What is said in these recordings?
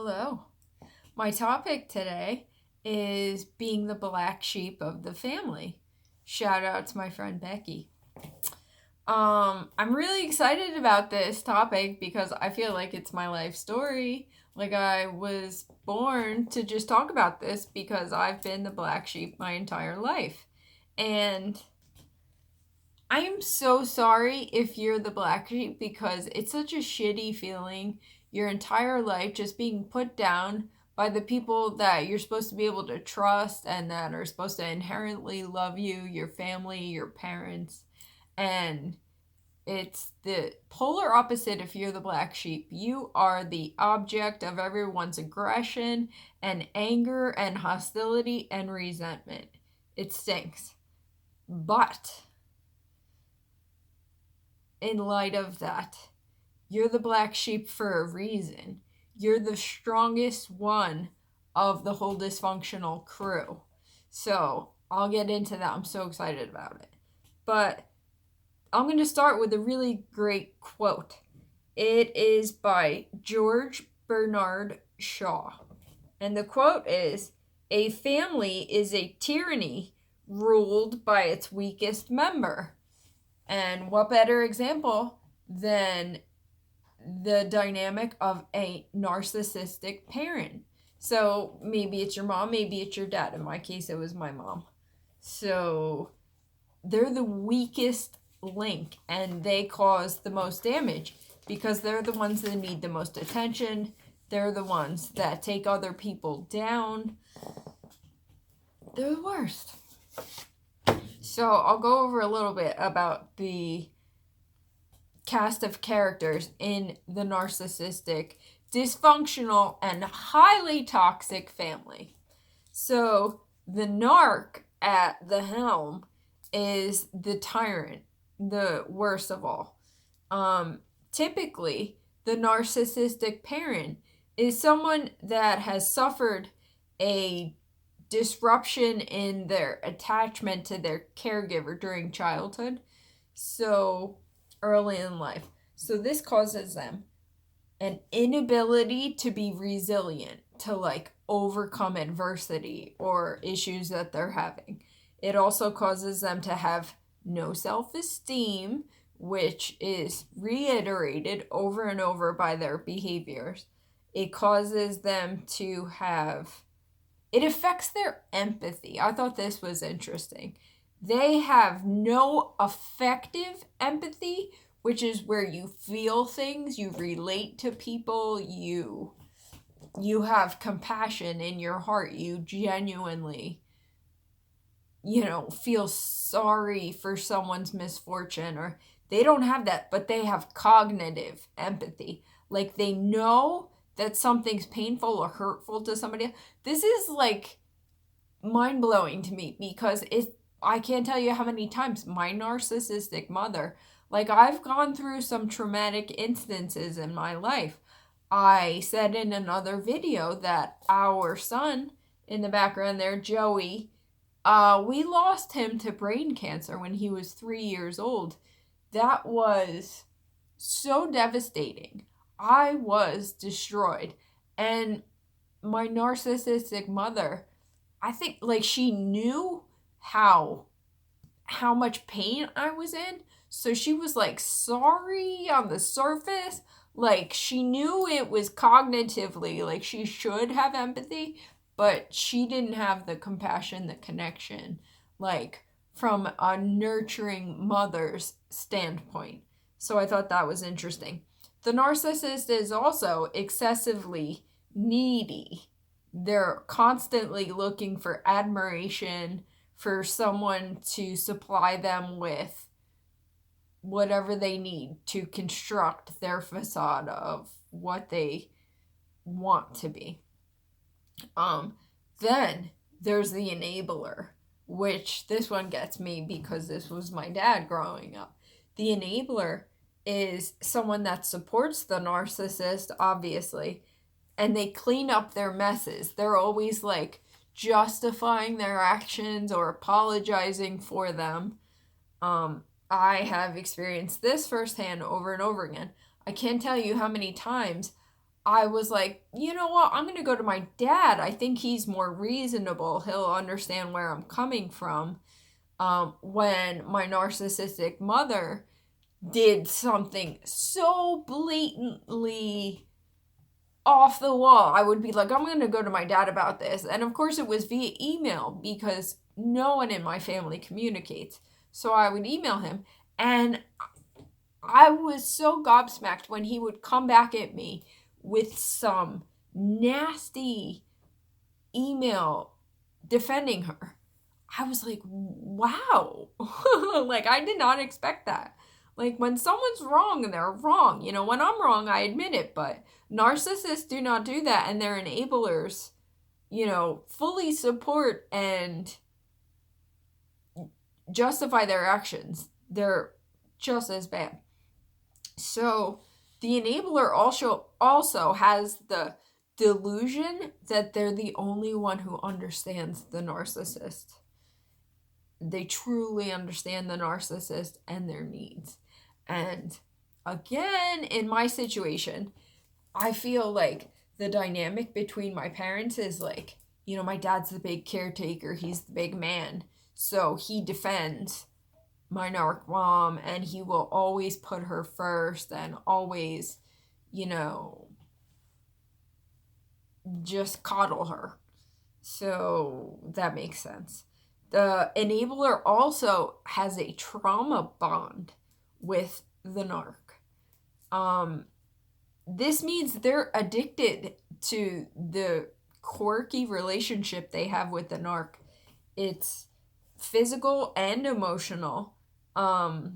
Hello. My topic today is being the black sheep of the family. Shout out to my friend Becky. I'm really excited about this topic because I feel like it's my life story. Like I was born to just talk about this because I've been the black sheep my entire life. And I am so sorry if you're the black sheep because it's such a shitty feeling your entire life just being put down by the people that you're supposed to be able to trust and that are supposed to inherently love you, your family, your parents. And it's the polar opposite if you're the black sheep. You are the object of everyone's aggression and anger and hostility and resentment. It stinks. But in light of that, you're the black sheep for a reason. You're the strongest one of the whole dysfunctional crew. So I'll get into that. I'm so excited about it. But I'm going to start with a really great quote. It is by George Bernard Shaw. And the quote is, "A family is a tyranny ruled by its weakest member." And what better example than the dynamic of a narcissistic parent? So maybe it's your mom, maybe it's your dad. In my case, it was my mom. So they're the weakest link and they cause the most damage because they're the ones that need the most attention. They're the ones that take other people down. They're the worst. So I'll go over a little bit about the cast of characters in the narcissistic, dysfunctional, and highly toxic family. So the narc at the helm is the tyrant, the worst of all. Typically, the narcissistic parent is someone that has suffered a disruption in their attachment to their caregiver during childhood, so early in life. So this causes them an inability to be resilient, to like overcome adversity or issues that they're having. It also causes them to have no self-esteem, which is reiterated over and over by their behaviors. It causes them to have, it affects their empathy. I thought this was interesting. They have no effective empathy, which is where you feel things, you relate to people, you have compassion in your heart, you genuinely feel sorry for someone's misfortune, or they don't have that, but they have cognitive empathy. Like they know that something's painful or hurtful to somebody else. This is like mind-blowing to me because I can't tell you how many times my narcissistic mother, like I've gone through some traumatic instances in my life. I said in another video that our son in the background there, Joey, we lost him to brain cancer when he was 3 years old. That was so devastating. I was destroyed. And my narcissistic mother, I think like she knew how much pain I was in. So she was like sorry on the surface. Like she knew it was cognitively, like she should have empathy, but she didn't have the compassion, the connection, like from a nurturing mother's standpoint. So I thought that was interesting. The narcissist is also excessively needy. They're constantly looking for admiration, for someone to supply them with whatever they need to construct their facade of what they want to be. Then there's the enabler, which this one gets me because this was my dad growing up. The enabler is someone that supports the narcissist, obviously, and they clean up their messes. They're always like justifying their actions or apologizing for them. I have experienced this firsthand over and over again. I can't tell you how many times I was like, you know what? I'm going to go to my dad. I think he's more reasonable. He'll understand where I'm coming from. When my narcissistic mother did something so blatantly off the wall, I would be like, I'm going to go to my dad about this. And of course, it was via email because no one in my family communicates. So I would email him. And I was so gobsmacked when he would come back at me with some nasty email defending her. I was like, wow. Like, I did not expect that. Like, when someone's wrong, they're wrong. You know, when I'm wrong, I admit it. But narcissists do not do that. And their enablers, you know, fully support and justify their actions. They're just as bad. So the enabler also has the delusion that they're the only one who understands the narcissist. They truly understand the narcissist and their needs. And again, in my situation, I feel like the dynamic between my parents is like, you know, my dad's the big caretaker, he's the big man. So he defends my narc mom, and he will always put her first and always, you know, just coddle her. So that makes sense. The enabler also has a trauma bond with the narc. This means they're addicted to the quirky relationship they have with the narc. It's physical and emotional. A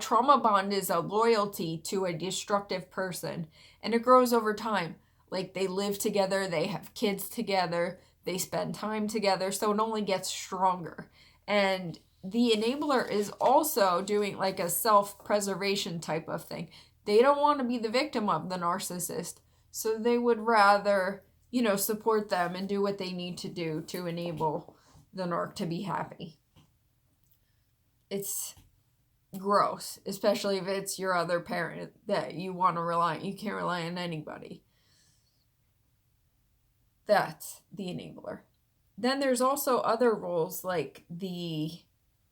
trauma bond is a loyalty to a destructive person, and it grows over time. Like, they live together, they have kids together, they spend time together, so it only gets stronger. And the enabler is also doing like a self-preservation type of thing. They don't want to be the victim of the narcissist, so they would rather, you know, support them and do what they need to do to enable the narc to be happy. It's gross, especially if it's your other parent that you want to rely on. You can't rely on anybody. That's the enabler. Then there's also other roles like the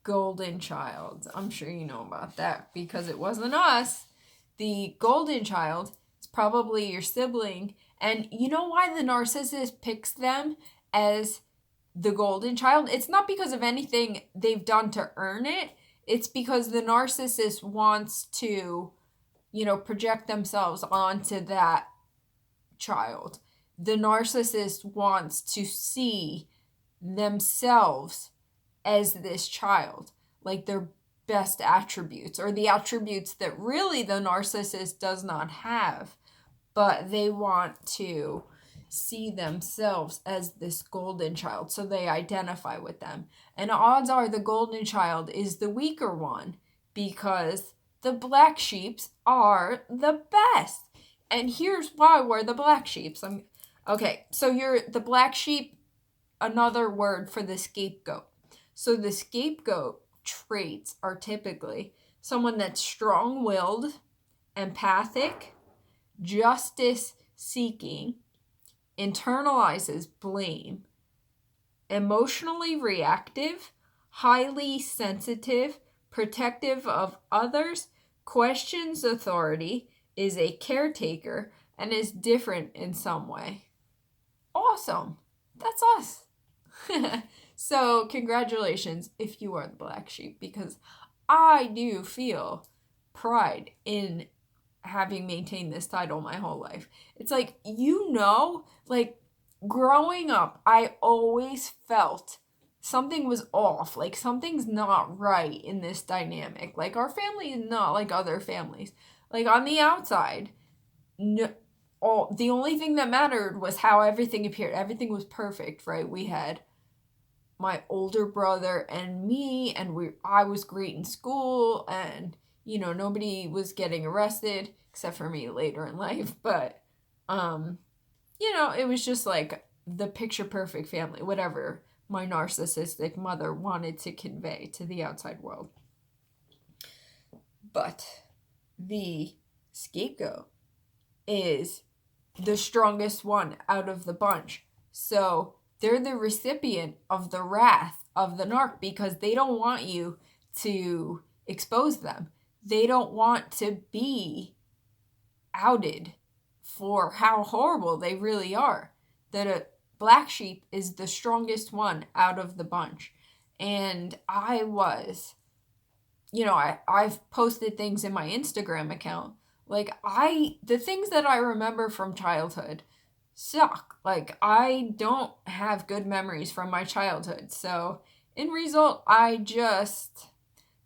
golden child. I'm sure you know about that because it wasn't us. The golden child is probably your sibling. And you know why the narcissist picks them as the golden child? It's not because of anything they've done to earn it. It's because the narcissist wants to, you know, project themselves onto that child. The narcissist wants to see themselves as this child, like their best attributes, or the attributes that really the narcissist does not have, but they want to see themselves as this golden child, so they identify with them. And odds are the golden child is the weaker one because the black sheeps are the best. And here's why we're the black sheeps. Okay, so you're the black sheep, another word for the scapegoat. So the scapegoat traits are typically someone that's strong-willed, empathic, justice-seeking, internalizes blame, emotionally reactive, highly sensitive, protective of others, questions authority, is a caretaker, and is different in some way. Awesome. That's us. So congratulations if you are the black sheep, because I do feel pride in having maintained this title my whole life. It's like, you know, like growing up, I always felt something was off. Like, something's not right in this dynamic. Like, our family is not like other families. Like, on the outside, no, the only thing that mattered was how everything appeared. Everything was perfect, right? We had my older brother and me, and I was great in school, and, you know, nobody was getting arrested except for me later in life. But, you know, it was just like the picture perfect family, whatever my narcissistic mother wanted to convey to the outside world. But the scapegoat is the strongest one out of the bunch. So they're the recipient of the wrath of the narc because they don't want you to expose them. They don't want to be outed for how horrible they really are. That a black sheep is the strongest one out of the bunch. And I was, I've posted things in my Instagram account. Like, the things that I remember from childhood suck. Like, I don't have good memories from my childhood. So, in result, I just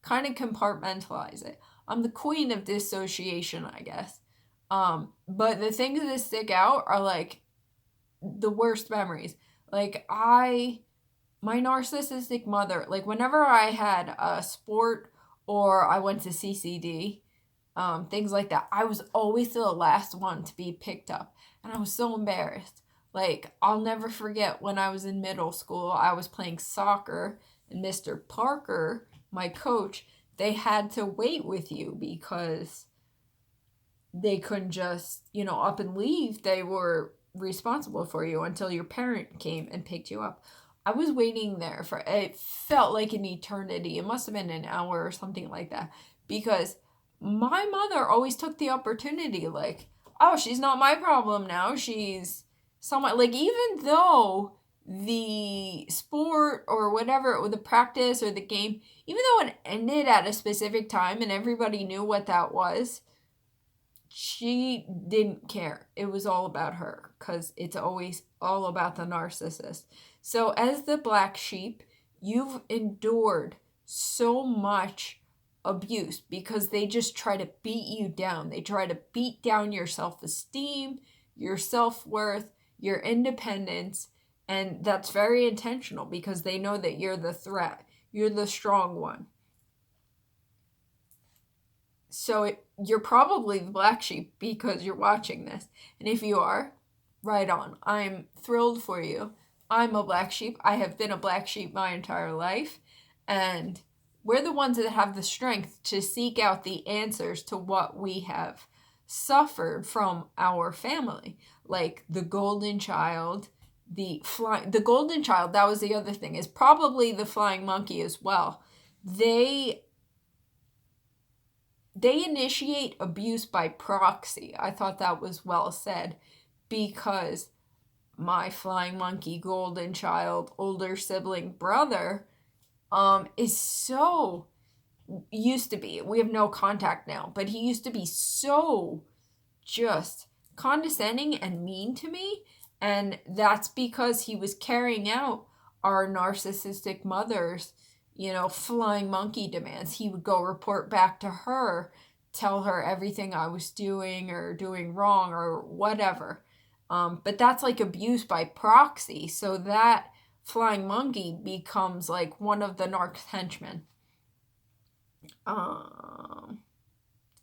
kind of compartmentalize it. I'm the queen of dissociation, I guess. But the things that stick out are like the worst memories. Like, my narcissistic mother, like, whenever I had a sport or I went to CCD, things like that, I was always the last one to be picked up. And I was so embarrassed. Like, I'll never forget when I was in middle school, I was playing soccer, and Mr. Parker, my coach, they had to wait with you because they couldn't just, up and leave. They were responsible for you until your parent came and picked you up. I was waiting there for, it felt like an eternity. It must have been an hour or something like that. Because my mother always took the opportunity, like, oh, she's not my problem now. She's someone, like, even though the sport or whatever, or the practice or the game, even though it ended at a specific time and everybody knew what that was, she didn't care. It was all about her because it's always all about the narcissist. So as the black sheep, you've endured so much abuse because they just try to beat you down. They try to beat down your self-esteem, your self-worth, your independence, and that's very intentional because they know that you're the threat. You're the strong one. So you're probably the black sheep because you're watching this. And if you are, right on. I'm thrilled for you. I'm a black sheep. I have been a black sheep my entire life. And we're the ones that have the strength to seek out the answers to what we have suffered from our family. Like the golden child, the golden child, that was the other thing, is probably the flying monkey as well. They initiate abuse by proxy. I thought that was well said because my flying monkey, golden child, older sibling brother is so, used to be, we have no contact now, but he used to be so just condescending and mean to me. And that's because he was carrying out our narcissistic mother's flying monkey demands. He would go report back to her, tell her everything I was doing or doing wrong or whatever. But that's like abuse by proxy. So that flying monkey becomes like one of the narc's henchmen.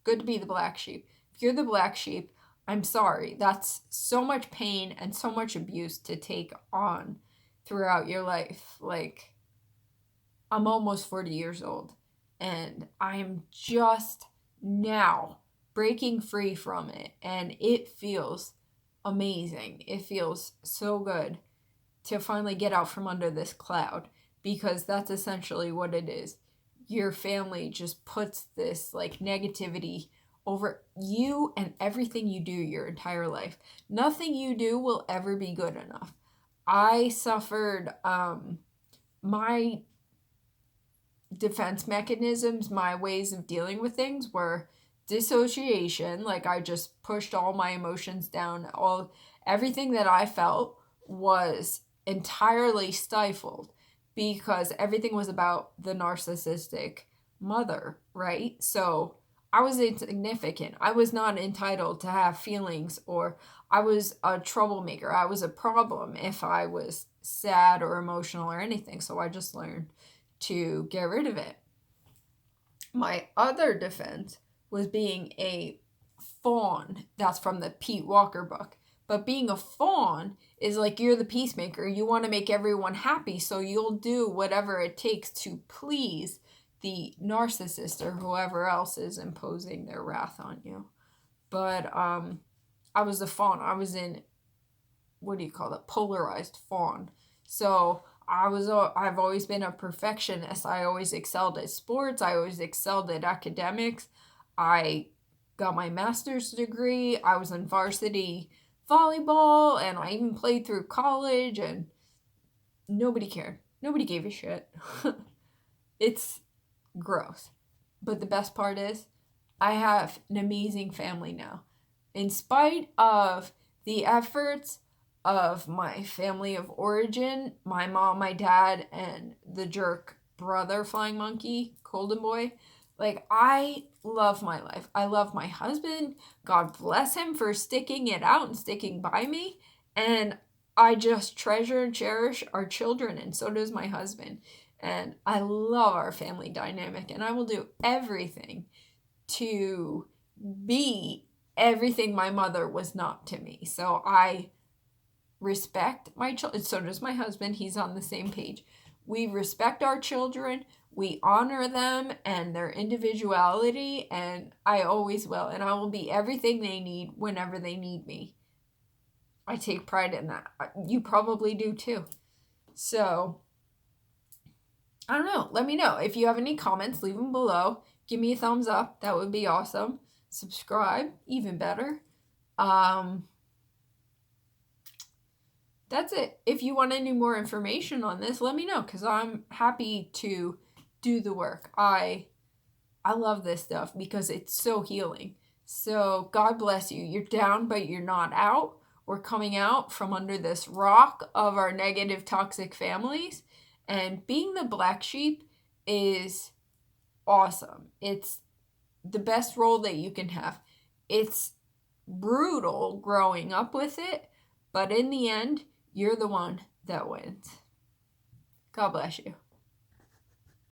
Good to be the black sheep. If you're the black sheep, I'm sorry. That's so much pain and so much abuse to take on throughout your life. Like, I'm almost 40 years old and I'm just now breaking free from it, and it feels amazing. It feels so good to finally get out from under this cloud, because that's essentially what it is. Your family just puts this like negativity over you and everything you do your entire life. Nothing you do will ever be good enough. I suffered my defense mechanisms, my ways of dealing with things were dissociation. Like, I just pushed all my emotions down. Everything that I felt was entirely stifled because everything was about the narcissistic mother, right? So I was insignificant. I was not entitled to have feelings, or I was a troublemaker. I was a problem if I was sad or emotional or anything. So I just learned to get rid of it. My other defense was being a fawn. That's from the Pete Walker book. But being a fawn is like, you're the peacemaker. You want to make everyone happy, so you'll do whatever it takes to please the narcissist or whoever else is imposing their wrath on you. But I was a fawn. I was in, what do you call it? Polarized fawn. So I've always been a perfectionist. I always excelled at sports. I always excelled at academics. I got my master's degree. I was in varsity volleyball, and I even played through college, and nobody cared. Nobody gave a shit. It's gross. But the best part is, I have an amazing family now. In spite of the efforts of my family of origin, my mom, my dad, and the jerk brother flying monkey, Golden Boy, like, I love my life. I love my husband. God bless him for sticking it out and sticking by me. And I just treasure and cherish our children, and so does my husband. And I love our family dynamic, and I will do everything to be everything my mother was not to me. So I respect my children. So does my husband. He's on the same page. We respect our children. We honor them and their individuality, and I always will. And I will be everything they need whenever they need me. I take pride in that. You probably do too. So, I don't know. Let me know. If you have any comments, leave them below. Give me a thumbs up. That would be awesome. Subscribe, even better. That's it. If you want any more information on this, let me know, because I'm happy to do the work. I love this stuff because it's so healing. So God bless you. You're down, but you're not out. We're coming out from under this rock of our negative, toxic families. And being the black sheep is awesome. It's the best role that you can have. It's brutal growing up with it, but in the end, you're the one that wins. God bless you.